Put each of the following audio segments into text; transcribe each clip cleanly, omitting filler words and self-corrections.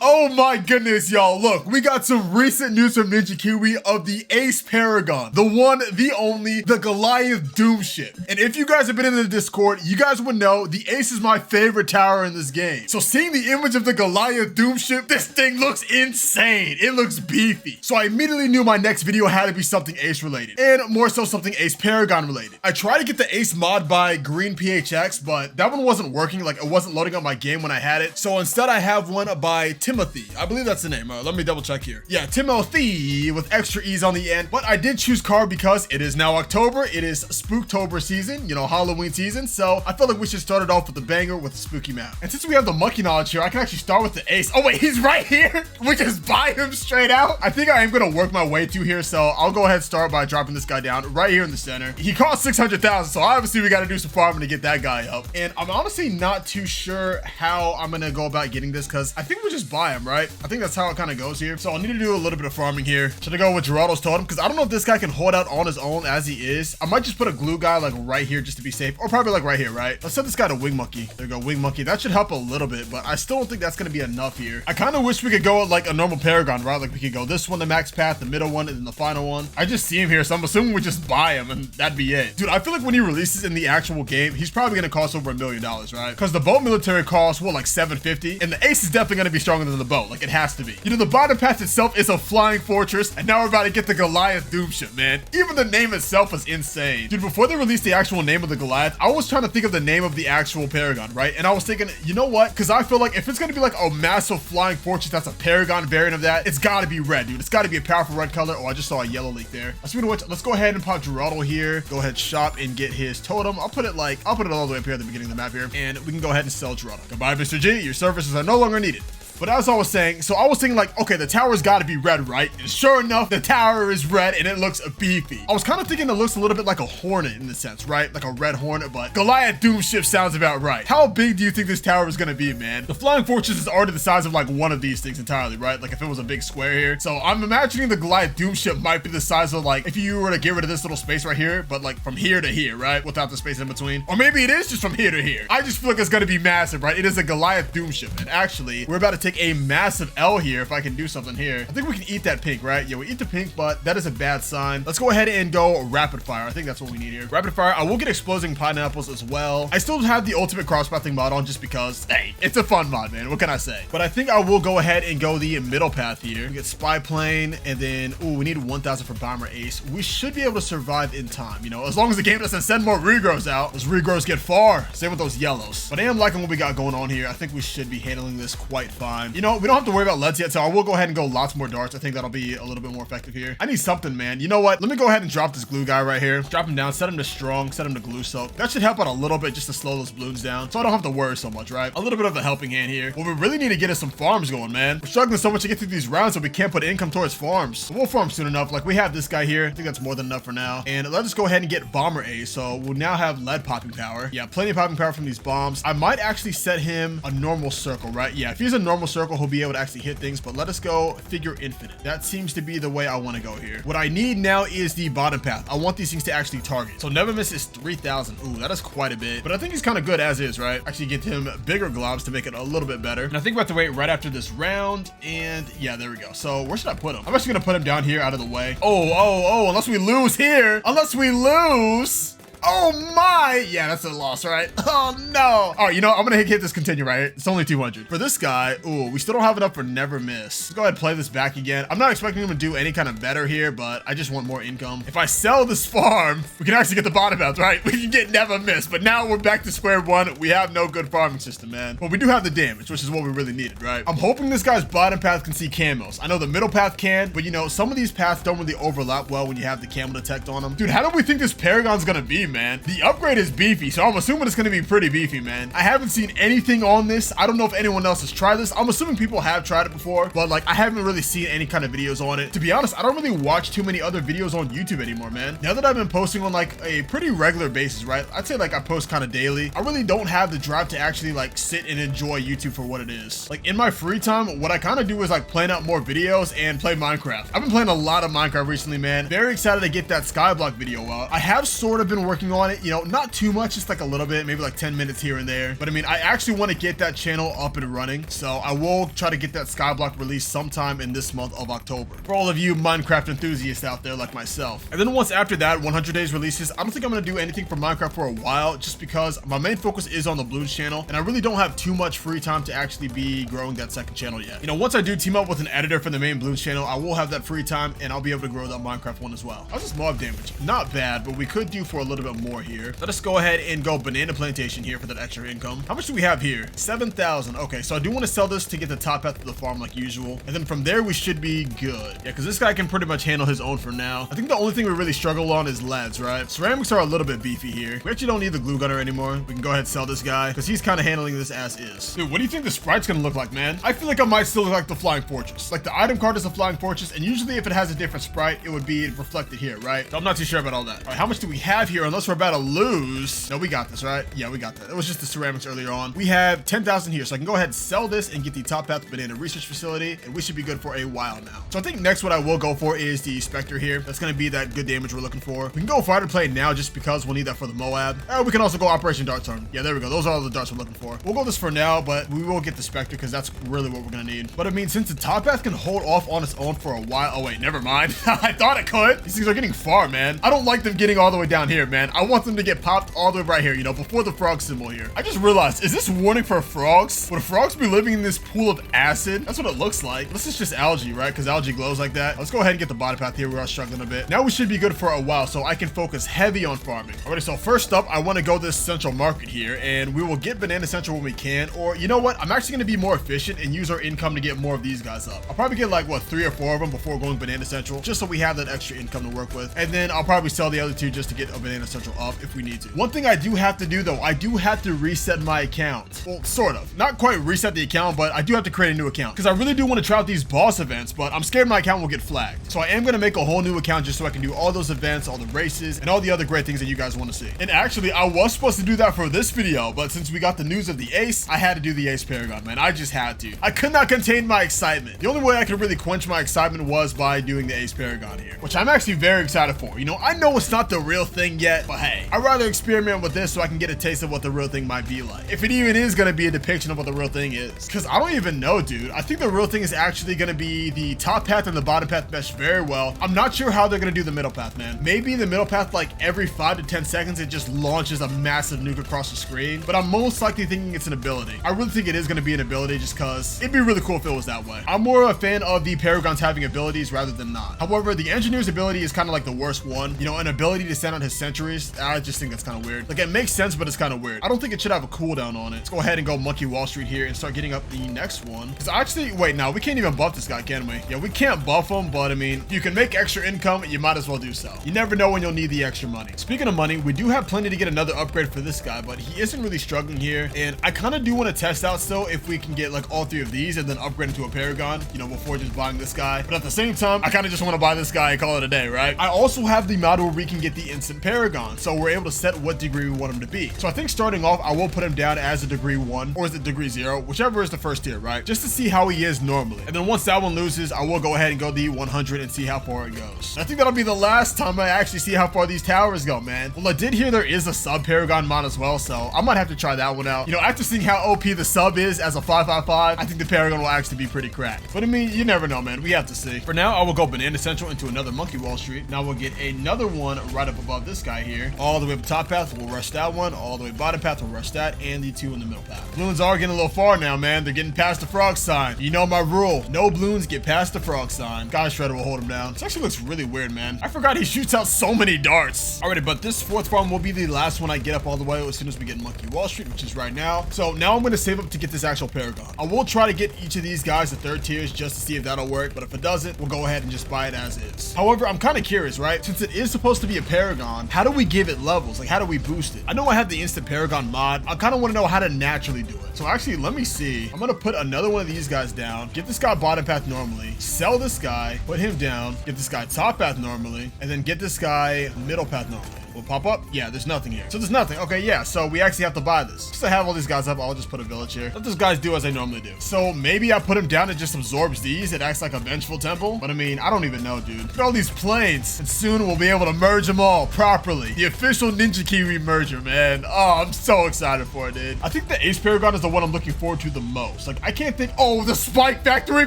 Oh my goodness, y'all. Look, we got some recent news from Ninja Kiwi of the Ace Paragon. The one, the only, the Goliath Doomship. And if you guys have been in the Discord, you guys would know the Ace is my favorite tower in this game. So seeing the image of the Goliath Doomship, this thing looks insane. It looks beefy. So I immediately knew my next video had to be something Ace related. And more so something Ace Paragon related. I tried to get the Ace mod by Green PHX, but that one wasn't working. Like, it wasn't loading up my game when I had it. So instead I have one by Timotheee. I believe that's the name. Let me double check here. Yeah, Timotheee with extra E's on the end. But I did choose card because it is now October. It is Spooktober season, you know, Halloween season. So I felt like we should start it off with a banger with a spooky map. And since we have the monkey knowledge here, I can actually start with the Ace. Oh wait, he's right here. We just buy him straight out. I think I am going to work my way to here. So I'll go ahead and start by dropping this guy down right here in the center. He costs 600,000. So obviously we got to do some farming to get that guy up. And I'm honestly not too sure how I'm going to go about getting this because I think we just buy him, right? I think that's how it kind of goes here. So I'll need to do a little bit of farming here. Should I go with Geraldo's totem? Because I don't know if this guy can hold out on his own as he is. I might just put a glue guy like right here just to be safe, or probably like right here, right? Let's set this guy to wing monkey. There we go, wing monkey. That should help a little bit, but I still don't think that's going to be enough here. I kind of wish we could go with like a normal Paragon, right? Like we could go this one, the max path, the middle one, and then the final one. I just see him here, so I'm assuming we just buy him and that'd be it. Dude, I feel like when he releases in the actual game, he's probably going to cost over $1 million, right? Because the boat military costs, what, like 750? And the Ace is definitely going to be stronger than the boat. Like it has to be. You know, the bottom path itself is a flying fortress, and now we're about to get the Goliath Doomship, man. Even the name itself is insane. Dude, before they released the actual name of the Goliath, I was trying to think of the name of the actual Paragon, right? And I was thinking, you know what? Because I feel like if it's going to be like a massive flying fortress that's a Paragon variant of that, it's got to be red, dude. It's got to be a powerful red color. Oh, I just saw a yellow leak there. Speaking of which, let's go ahead and pop Geraldo here. Go ahead, shop and get his totem. I'll put it all the way up here at the beginning of the map here, and we can go ahead and sell Geraldo. Goodbye, Mr. G. Your services are no longer needed. But as I was saying, so I was thinking like, okay, the tower's got to be red, right? And sure enough, the tower is red and it looks beefy. I was kind of thinking it looks a little bit like a hornet in the sense, right? Like a red hornet, but Goliath Doomship sounds about right. How big do you think this tower is going to be, man? The flying fortress is already the size of like one of these things entirely, right? Like if it was a big square here. So I'm imagining the Goliath Doomship might be the size of like, if you were to get rid of this little space right here, but like from here to here, right? Without the space in between. Or maybe it is just from here to here. I just feel like it's going to be massive, right? It is a Goliath Doomship. And actually, we're about to take a massive L here if I can do something here. I think we can eat that pink, right? Yeah, we eat the pink, but that is a bad sign. Let's go ahead and go rapid fire. I think that's what we need here. Rapid fire. I will get exploding pineapples as well. I still have the ultimate crosspathing mod on just because, hey, it's a fun mod, man. What can I say? But I think I will go ahead and go the middle path here. We get spy plane, and then, ooh, we need 1,000 for bomber ace. We should be able to survive in time, you know, as long as the game doesn't send more regrows out. Those regrows get far. Same with those yellows. But I am liking what we got going on here. I think we should be handling this quite fine. You know, we don't have to worry about leads yet, so I will go ahead and go lots more darts. I think that'll be a little bit more effective here. I need something, man. You know what? Let me go ahead and drop this glue guy right here. Drop him down, set him to strong, set him to glue soak. That should help out a little bit just to slow those balloons down, so I don't have to worry so much, right? A little bit of a helping hand here. Well, we really need to get us some farms going, man. We're struggling so much to get through these rounds, so we can't put income towards farms. But we'll farm soon enough. Like, we have this guy here. I think that's more than enough for now. And let's just go ahead and get bomber A. So we'll now have lead popping power. Yeah, plenty of popping power from these bombs. I might actually set him a normal circle, right? Yeah, if he's a normal circle, he'll be able to actually hit things, but let us go figure infinite. That seems to be the way I want to go here. What I need now is the bottom path. I want these things to actually target. So never miss is 3,000. Ooh, that is quite a bit, but I think he's kind of good as is, right? Actually get him bigger globs to make it a little bit better. And I think we have to wait right after this round, and yeah, there we go. So where should I put him? I'm actually gonna put him down here out of the way. Oh, unless we lose here. Unless we lose. Oh my, yeah, that's a loss, right? Oh no. All right, you know, I'm gonna hit this continue, right? It's only 200. For this guy, ooh, we still don't have enough for never miss. Let's go ahead and play this back again. I'm not expecting him to do any kind of better here, but I just want more income. If I sell this farm, we can actually get the bottom out, right? We can get never miss, but now we're back to square one. We have no good farming system, man. But we do have the damage, which is what we really needed, right? I'm hoping this guy's bottom path can see camos. I know the middle path can, but you know, some of these paths don't really overlap well when you have the camo detect on them. Dude, how do we think this Paragon's gonna be, man? The upgrade is beefy, so I'm assuming it's gonna be pretty beefy, man. I haven't seen anything on this. I don't know if anyone else has tried this. I'm assuming people have tried it before, but like I haven't really seen any kind of videos on it. To be honest, I don't really watch too many other videos on YouTube anymore, man. Now that I've been posting on like a pretty regular basis, right? I'd say like I post kind of daily. I really don't have the drive to actually like sit and enjoy YouTube for what it is. Like in my free time, what I kind of do is like plan out more videos and play Minecraft. I've been playing a lot of Minecraft recently, man. Very excited to get that Skyblock video out. I have sort of been working working on it, you know, not too much, just like a little bit, maybe like 10 minutes here and there. But I mean, I actually want to get that channel up and running. So I will try to get that Skyblock released sometime in this month of October. For all of you Minecraft enthusiasts out there like myself. And then once after that, 100 days releases, I don't think I'm going to do anything for Minecraft for a while, just because my main focus is on the Bloons channel. And I really don't have too much free time to actually be growing that second channel yet. You know, once I do team up with an editor for the main Bloons channel, I will have that free time and I'll be able to grow that Minecraft one as well. How's this mob damage? Not bad, but we could do for a little bit more here. Let us go ahead and go banana plantation here for that extra income. How much do we have here? 7,000. Okay, so I do want to sell this to get the top path of the farm like usual. And then from there, we should be good. Yeah, because this guy can pretty much handle his own for now. I think the only thing we really struggle on is leads, right? Ceramics are a little bit beefy here. We actually don't need the glue gunner anymore. We can go ahead and sell this guy because he's kind of handling this as is. Dude, what do you think the sprite's gonna look like, man? I feel like I might still look like the flying fortress. Like the item card is a flying fortress, and usually if it has a different sprite, it would be reflected here, right? So I'm not too sure about all that. All right, how much do we have here? Unless we're about to lose. No, we got this, right? Yeah, we got that. It was just the ceramics earlier on. We have 10,000 here, so I can go ahead and sell this and get the top path banana research facility, and we should be good for a while now. So I think next what I will go for is the Spectre here. That's gonna be that good damage we're looking for. We can go fighter play now just because we'll need that for the Moab. We can also go Operation Dart Turn. Yeah, there we go. Those are all the darts we're looking for. We'll go this for now, but we will get the Spectre because that's really what we're gonna need. But I mean, since the top path can hold off on its own for a while. Oh wait, never mind. I thought it could. These things are getting far, man. I don't like them getting all the way down here, man. I want them to get popped all the way right here, you know, before the frog symbol here. I just realized, is this warning for frogs? Would frogs be living in this pool of acid? That's what it looks like. This is just algae, right? Because algae glows like that. Let's go ahead and get the bottom path here. We are struggling a bit. Now we should be good for a while, so I can focus heavy on farming. Alright, so first up, I want to go this central market here, and we will get banana central when we can. Or you know what? I'm actually going to be more efficient and use our income to get more of these guys up. I'll probably get like, what, 3 or 4 of them before going banana central, just so we have that extra income to work with. And then I'll probably sell the other 2 just to get a banana central up if we need to. One thing I do have to do though, I do have to reset my account. Well, sort of. Not quite reset the account, but I do have to create a new account because I really do want to try out these boss events, but I'm scared my account will get flagged. So I am going to make a whole new account just so I can do all those events, all the races, and all the other great things that you guys want to see. And actually, I was supposed to do that for this video, but since we got the news of the Ace, I had to do the Ace Paragon, man. I just had to. I could not contain my excitement. The only way I could really quench my excitement was by doing the Ace Paragon here, which I'm actually very excited for. You know, I know it's not the real thing yet, but hey, I'd rather experiment with this so I can get a taste of what the real thing might be like. If it even is going to be a depiction of what the real thing is. Because I don't even know, dude. I think the real thing is actually going to be the top path and the bottom path mesh very well. I'm not sure how they're going to do the middle path, man. Maybe the middle path, like every 5 to 10 seconds, it just launches a massive nuke across the screen. But I'm most likely thinking it's an ability. I really think it is going to be an ability just because it'd be really cool if it was that way. I'm more of a fan of the Paragons having abilities rather than not. However, the engineer's ability is kind of like the worst one. You know, an ability to send out his sentries. I just think that's kind of weird. Like, it makes sense, but it's kind of weird. I don't think it should have a cooldown on it. Let's go ahead and go Monkey Wall Street here and start getting up the next one. Because actually, wait, no, we can't even buff this guy, can we? Yeah, we can't buff him, but I mean, if you can make extra income, you might as well do so. You never know when you'll need the extra money. Speaking of money, we do have plenty to get another upgrade for this guy, but he isn't really struggling here. And I kind of do want to test out still if we can get like all 3 of these and then upgrade into a Paragon, you know, before just buying this guy. But at the same time, I kind of just want to buy this guy and call it a day, right? I also have the mod where we can get the instant Paragon, so we're able to set what degree we want him to be. So I think starting off, I will put him down as a degree 1, or is it degree 0, whichever is the first tier, right? Just to see how he is normally. And then once that one loses, I will go ahead and go the 100 and see how far it goes. I think that'll be the last time I actually see how far these towers go, man. Well, I did hear there is a sub Paragon mod as well, so I might have to try that one out. You know, after seeing how OP the sub is as a 555, I think the Paragon will actually be pretty cracked. But I mean, you never know, man. We have to see. For now, I will go Banana Central into another Monkey Wall Street. Now we'll get another one right up above this guy here. All the way up top path, we'll rush that one. All the way bottom path, we'll rush that, and the 2 in the middle path. Balloons are getting a little far now, man. They're getting past the frog sign. You know my rule. No balloons get past the frog sign. Guy Shredder will hold him down. This actually looks really weird, man. I forgot he shoots out so many darts. Alrighty, but this 4th farm will be the last one I get up all the way as soon as we get Monkey Wall Street, which is right now. So now I'm going to save up to get this actual Paragon. I will try to get each of these guys to 3rd tiers just to see if that'll work, but if it doesn't, we'll go ahead and just buy it as is. However, I'm kind of curious, right? Since it is supposed to be a Paragon, how do we give it levels? Like, how do we boost it? I know I have the instant Paragon mod. I kind of want to know how to naturally do it. So actually, let me see. I'm going to put another one of these guys down, get this guy bottom path normally, sell this guy, put him down, get this guy top path normally, and then get this guy middle path normally. Will it pop up? Yeah, there's nothing here. So there's nothing. Okay, yeah, so we actually have to buy this. Since I have all these guys up, I'll just put a village here. Let those guys do as they normally do. So maybe I put him down and just absorbs these. It acts like a vengeful temple. But I mean, I don't even know, dude. Look at all these planes. And soon we'll be able to merge them all properly. The official Ninja Kiwi merger, man. Oh, I'm so excited for it, dude. I think the Ace Paragon is the one I'm looking forward to the most. Like, I can't think, oh, the Spike Factory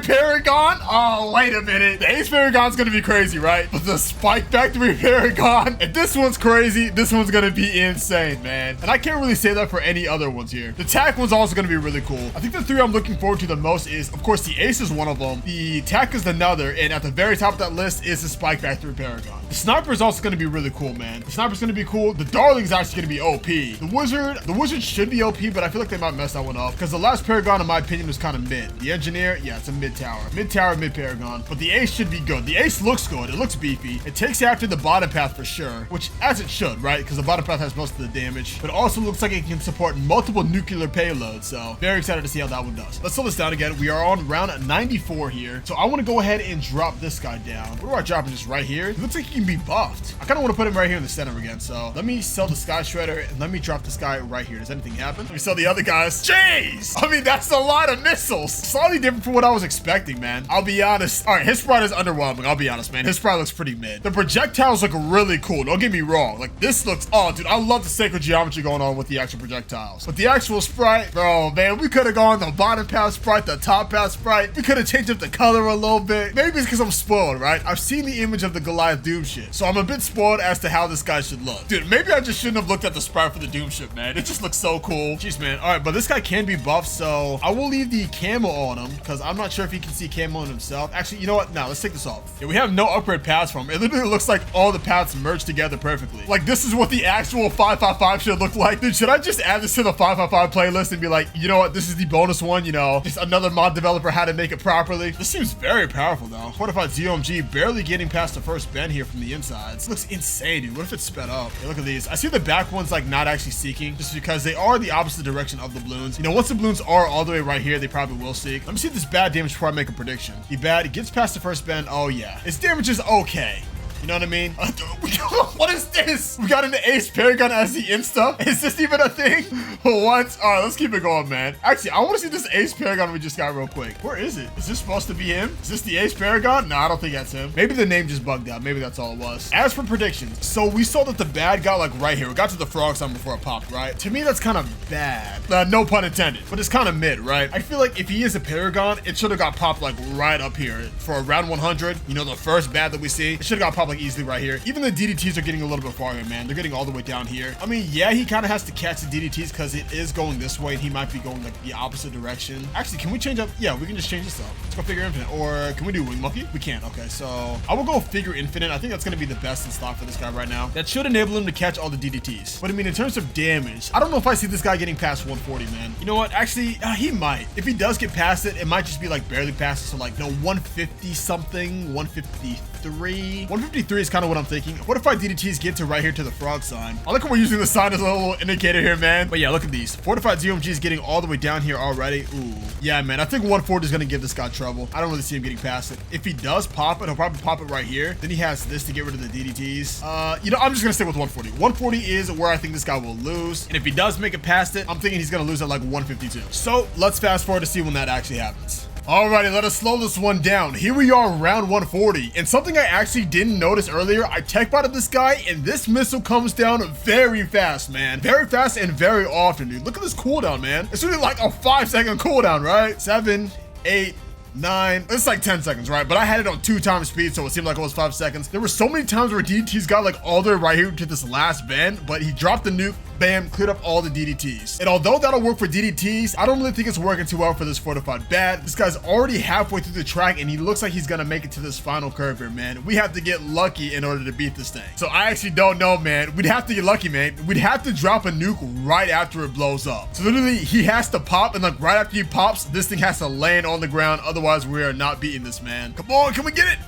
Paragon? Oh, wait a minute. The Ace Paragon's gonna be crazy, right? But the Spike Factory Paragon, if this one's crazy, this one's gonna be insane, man. And I can't really say that for any other ones here. The TAC one's also gonna be really cool. I think the three I'm looking forward to the most is, of course, the Ace is one of them. The TAC is another, and at the very top of that list is the Spike Factory Paragon. The Sniper is also gonna be really cool, man. The Sniper's gonna be cool. The Darling's actually gonna be OP. The Wizard should be OP, but I feel like they might mess that one up because the last Paragon, in my opinion, was kind of mid. The Engineer, yeah, it's a mid tower, mid Paragon. But the Ace should be good. The Ace looks good. It looks beefy. It takes after the bottom path for sure, which as it should, right? Because the bottom path has most of the damage, but also looks like it can support multiple nuclear payloads. So very excited to see how that one does. Let's slow this down again. We are on round 94 here. So I want to go ahead and drop this guy down. Where do I drop him? Just right here? It looks like he can be buffed. I kind of want to put him right here in the center again. So let me sell the Sky Shredder and let me drop this guy right here. Does anything happen? Let me sell the other guys. Jeez! I mean, that's a lot of missiles. Slightly different from what I was expecting, man. I'll be honest. All right, his sprite is underwhelming. I'll be honest, man. His sprite looks pretty mid. The projectiles look really cool. Don't get me wrong. Like, this looks, oh, dude, I love the sacred geometry going on with the actual projectiles. But the actual sprite, bro, man, we could have gone the bottom path sprite, the top path sprite. We could have changed up the color a little bit. Maybe it's because I'm spoiled, right? I've seen the image of the Goliath Doomship, so I'm a bit spoiled as to how this guy should look. Dude, maybe I just shouldn't have looked at the sprite for the Doomship, man. It just looks so cool. Jeez, man. All right, but this guy can be buffed, so I will leave the camo on him because I'm not sure if he can see camo on himself. Actually, you know what? No, let's take this off. Yeah, we have no upgrade paths for him. It literally looks like all the paths merged together perfectly. Like, this is what the actual 555 should look like. Dude, should I just add this to the 555 playlist and be like, you know what? This is the bonus one, you know, just another mod developer how to make it properly. This seems very powerful, though. Fortified ZOMG barely getting past the first bend here from the inside. This looks insane, dude. What if it's sped up? Okay, look at these. I see the back ones like not actually seeking just because they are the opposite direction of the balloons. You know, once the balloons are all the way right here, they probably will seek. Let me see this bad damage before I make a prediction. The bad, it gets past the first bend. Oh yeah, its damage is okay. You know what I mean? What is this? We got an Ace Paragon as the insta? Is this even a thing? What? All right, let's keep it going, man. Actually, I want to see this Ace Paragon we just got real quick. Where is it? Is this supposed to be him? Is this the Ace Paragon? No, I don't think that's him. Maybe the name just bugged out. Maybe that's all it was. As for predictions, so we saw that the bad got like right here. We got to the frog sign before it popped, right? To me, that's kind of bad. No pun intended, but it's kind of mid, right? I feel like if he is a Paragon, it should have got popped like right up here for around 100. You know, the first bad that we see, it should have got popped like easily right here. Even the DDTs are getting a little bit farther, man. They're getting all the way down here. I mean, yeah, he kind of has to catch the DDTs because it is going this way and he might be going like the opposite direction. Actually, can we change up? Yeah, we can just change this up. Let's go figure infinite. Or can we do wing monkey? We can. Okay, so I will go figure infinite. I think that's going to be the best in stock for this guy right now. That should enable him to catch all the DDTs. But I mean, in terms of damage, I don't know if I see this guy getting past 140, man. You know what? Actually, he might. If he does get past it, it might just be like barely past it. So like, no, 150 something, 153. 153 is kind of what I'm thinking. What if our DDTs get to right here to the frog sign? I like how we're using the sign as a little indicator here, man. But yeah, look at these. Fortified ZOMG is getting all the way down here already. Ooh. Yeah, man. I think 140 is going to give this guy trouble. I don't really see him getting past it. If he does pop it, he'll probably pop it right here. Then he has this to get rid of the DDTs. You know, I'm just going to stick with 140. 140 is where I think this guy will lose. And if he does make it past it, I'm thinking he's going to lose at like 152. So let's fast forward to see when that actually happens. Alrighty, let us slow this one down. Here we are, round 140. And something I actually didn't notice earlier, I tech botted this guy, and this missile comes down very fast, man. Very fast and very often, dude. Look at this cooldown, man. It's really like a 5-second cooldown, right? 7, 8, 9, it's like 10 seconds, right? But I had it on 2 times speed, so it seemed like it was 5 seconds. There were so many times where DDTs got like all the way right here to this last bend, but he dropped the nuke, bam, cleared up all the DDTs. And although that'll work for DDTs, I don't really think it's working too well for this fortified bat. This guy's already halfway through the track and he looks like he's gonna make it to this final curve here, man. We have to get lucky in order to beat this thing. So I actually don't know, man. We'd have to get lucky, man. We'd have to drop a nuke right after it blows up. So literally he has to pop, and like right after he pops, this thing has to land on the ground. Otherwise we are not beating this, man. Come on, can we get it?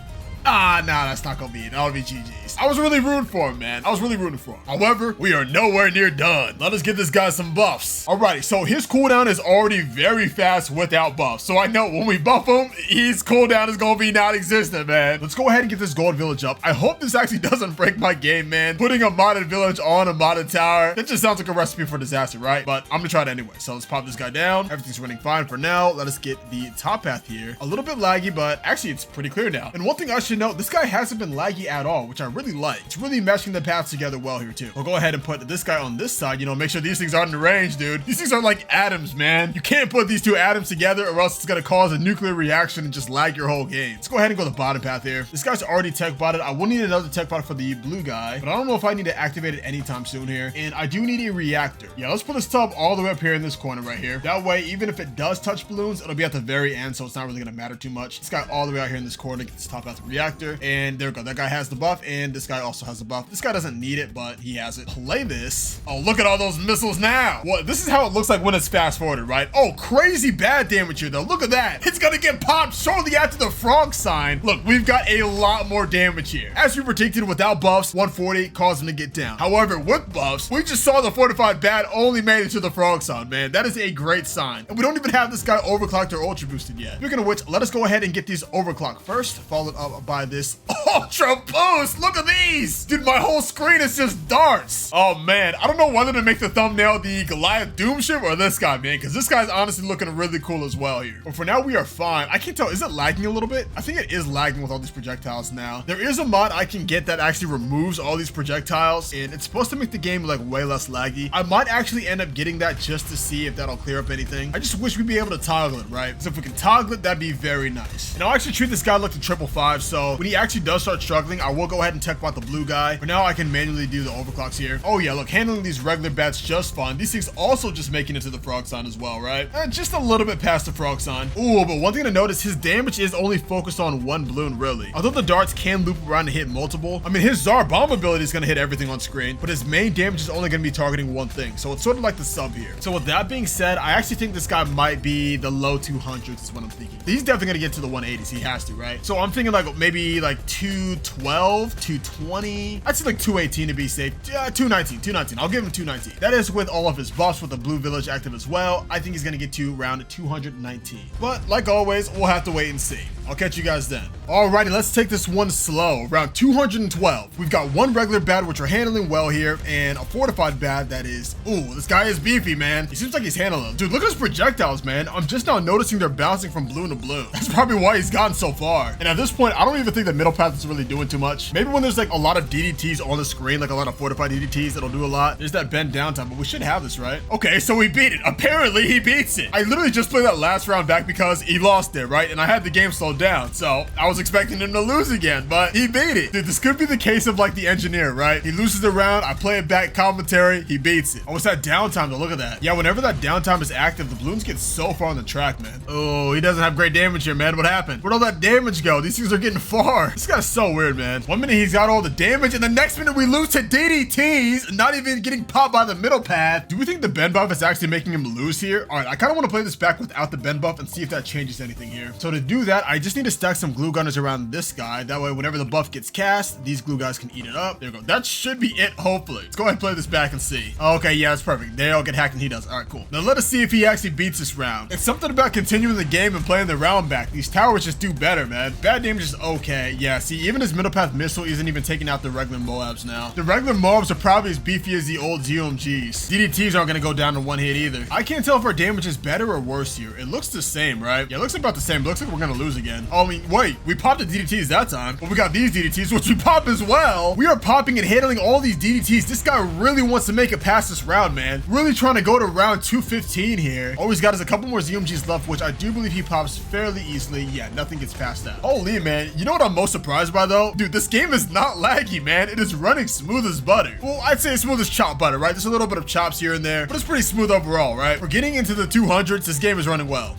Ah, nah, that's not gonna be it. That'll be GG's. I was really rooting for him, man. I was really rooting for him. However, we are nowhere near done. Let us get this guy some buffs. Alrighty, so his cooldown is already very fast without buffs. So I know when we buff him, his cooldown is gonna be non-existent, man. Let's go ahead and get this gold village up. I hope this actually doesn't break my game, man. Putting a modded village on a modded tower, that just sounds like a recipe for disaster, right? But I'm gonna try it anyway. So let's pop this guy down. Everything's running fine for now. Let us get the top path here. A little bit laggy, but actually it's pretty clear now. And one thing I should note, this guy hasn't been laggy at all, which I really like. It's really meshing the paths together well here too. We'll go ahead and put this guy on this side, you know, make sure these things aren't in range, dude. These things are like atoms, man. You can't put these two atoms together or else it's gonna cause a nuclear reaction and just lag your whole game. Let's go ahead and go the bottom path here. This guy's already tech botted. I will need another tech bot for the blue guy, but I don't know if I need to activate it anytime soon here. And I do need a reactor. Yeah, let's put this tub all the way up here in this corner right here. That way, even if it does touch balloons, it'll be at the very end, so it's not really gonna matter too much. This guy all the way out here in this corner gets this top path reactor, and there we go. That guy has the buff, and this guy also has the buff. This guy doesn't need it, but he has it. Play this. Oh, look at all those missiles now. What? This is how it looks like when it's fast forwarded, right? Oh, crazy bad damage here though. Look at that. It's gonna get popped shortly after the frog sign. Look, we've got a lot more damage here. As we predicted, without buffs, 140 caused him to get down. However, with buffs, we just saw the fortified bad only made it to the frog sign, man. That is a great sign. And we don't even have this guy overclocked or ultra boosted yet. Speaking of which, let us go ahead and get these overclocked first, followed up by this ultra boost. Look at these. Dude, my whole screen is just darts. Oh man, I don't know whether to make the thumbnail the Goliath Doomship or this guy, man, because this guy's honestly looking really cool as well here. But for now, we are fine. I can't tell, is it lagging a little bit? I think it is lagging with all these projectiles now. There is a mod I can get that actually removes all these projectiles, and it's supposed to make the game like way less laggy. I might actually end up getting that just to see if that'll clear up anything. I just wish we'd be able to toggle it, right? So if we can toggle it, that'd be very nice. And I'll actually treat this guy like the 555, so when he actually does start struggling, I will go ahead and tech bot the blue guy. For now, I can manually do the overclocks here. Oh yeah, look, handling these regular bats just fine. These things also just making it to the frog sign as well, right? Just a little bit past the frog sign. Ooh, but one thing to notice, his damage is only focused on one balloon, really. Although the darts can loop around and hit multiple, I mean, his Czar bomb ability is going to hit everything on screen, but his main damage is only going to be targeting one thing. So it's sort of like the sub here. So with that being said, I actually think this guy might be the low 200s is what I'm thinking. He's definitely going to get to the 180s. He has to, right? So I'm thinking like maybe like 212, 220. I'd say like 218 to be safe. 219. I'll give him 219. That is with all of his buffs with the blue village active as well. I think he's going to get to around 219. But like always, we'll have to wait and see. I'll catch you guys then. Alrighty, let's take this one slow. Around 212. We've got one regular bad, which we're handling well here, and a fortified bad that is, ooh, this guy is beefy, man. He seems like he's handling them. Dude, look at his projectiles, man. I'm just now noticing they're bouncing from blue to blue. That's probably why he's gotten so far. And at this point, I don't even think the middle path is really doing too much. Maybe when there's like a lot of DDTs on the screen, like a lot of fortified DDTs, that'll do a lot. There's that bend down time, but we should have this, right? Okay, so we beat it. Apparently, he beats it. I literally just played that last round back because he lost it, right? And I had the game slowed down, so I was expecting him to lose again, but he beat it. Dude, this could be the case of like the engineer, right? He loses the round, I play it back, commentary, he beats it. Oh, it's that downtime though, look at that. Yeah, whenever that downtime is active, the balloons get so far on the track, man. Oh, he doesn't have great damage here, man. What happened? Where'd all that damage go? These things are getting far. This guy's so weird, man. One minute he's got all the damage, and the next minute we lose to DDTs, not even getting popped by the middle path. Do we think the bend buff is actually making him lose here? All right, I kind of want to play this back without the bend buff and see if that changes anything here. So to do that, I just need to stack some glue gunners around this guy. That way, whenever the buff gets cast, these glue guys can eat it up. There we go. That should be it, hopefully. Let's go ahead and play this back and see. Okay, yeah, that's perfect. They all get hacked and he does. All right, cool. Now let us see if he actually beats this round. It's something about continuing the game and playing the round back. These towers just do better, man. Bad damage is okay. Yeah, see, even his middle path missile isn't even taking out the regular Moabs now. The regular Moabs are probably as beefy as the old ZOMGs. DDTs aren't gonna go down to one hit either. I can't tell if our damage is better or worse here. It looks the same, right? Yeah, it looks about the same. It looks like we're gonna lose again. Oh, I mean, wait, we popped the DDTs that time, but we got these DDTs, which we pop as well. We are popping and handling all these DDTs. This guy really wants to make it past this round, man. Really trying to go to round 215 here. All he's got is a couple more ZOMGs left, which I do believe he pops fairly easily. Yeah, nothing gets past that. Holy, man. You know what I'm most surprised by, though? Dude, this game is not laggy, man. It is running smooth as butter. Well, I'd say smooth as chopped butter, right? There's a little bit of chops here and there, but it's pretty smooth overall, right? We're getting into the 200s. This game is running well.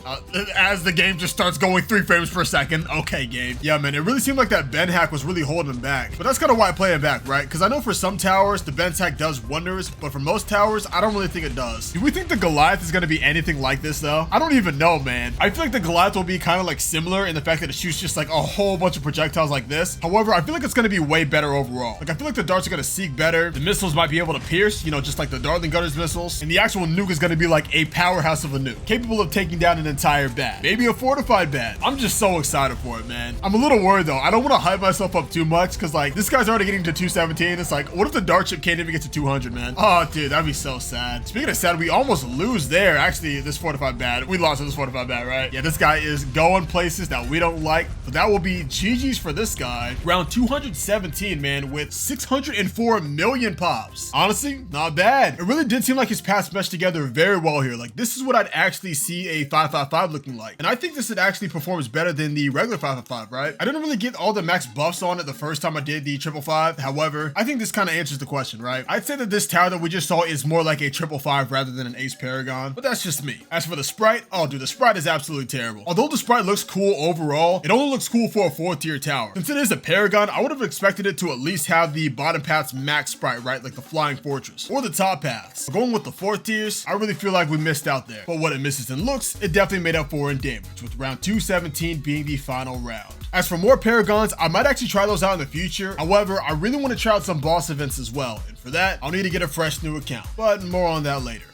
As the game just starts going 3 frames per a second. Okay, game. Yeah, man, it really seemed like that bend hack was really holding him back. But that's kind of why I play him back, right? Because I know for some towers, the bend hack does wonders, but for most towers, I don't really think it does. Do we think the Goliath is going to be anything like this, though? I don't even know, man. I feel like the Goliath will be kind of like similar in the fact that it shoots just like a whole bunch of projectiles like this. However, I feel like it's going to be way better overall. Like, I feel like the darts are going to seek better. The missiles might be able to pierce, you know, just like the Dartling Gunner's missiles. And the actual nuke is going to be like a powerhouse of a nuke, capable of taking down an entire bat, maybe a fortified bat. I'm just so excited for it, man. I'm a little worried though. I don't want to hype myself up too much because like this guy's already getting to 217. It's like, what if the dart ship can't even get to 200, man? Oh, dude, that'd be so sad. Speaking of sad, we almost lose there. Actually, this fortified bat, we lost to this fortified bat, right? Yeah, this guy is going places that we don't like. But that will be GG's for this guy. Round 217, man, with 604 million pops. Honestly, not bad. It really did seem like his paths meshed together very well here. Like, this is what I'd actually see a 555 looking like. And I think this actually performs better than the regular 555, right? I didn't really get all the max buffs on it the first time I did the 555. However, I think this kind of answers the question, right? I'd say that this tower that we just saw is more like a 555 rather than an Ace Paragon, but that's just me. As for the sprite, oh dude, the sprite is absolutely terrible. Although the sprite looks cool overall, it only looks cool for a 4th tier tower. Since it is a Paragon, I would have expected it to at least have the bottom path's max sprite, right? Like the Flying Fortress or the top paths. But going with the 4th tiers, I really feel like we missed out there. But what it misses in looks, it definitely made up for in damage, with round 217 being the final round. As for more Paragons, I might actually try those out in the future. However, I really want to try out some boss events as well. And for that, I'll need to get a fresh new account, but more on that later.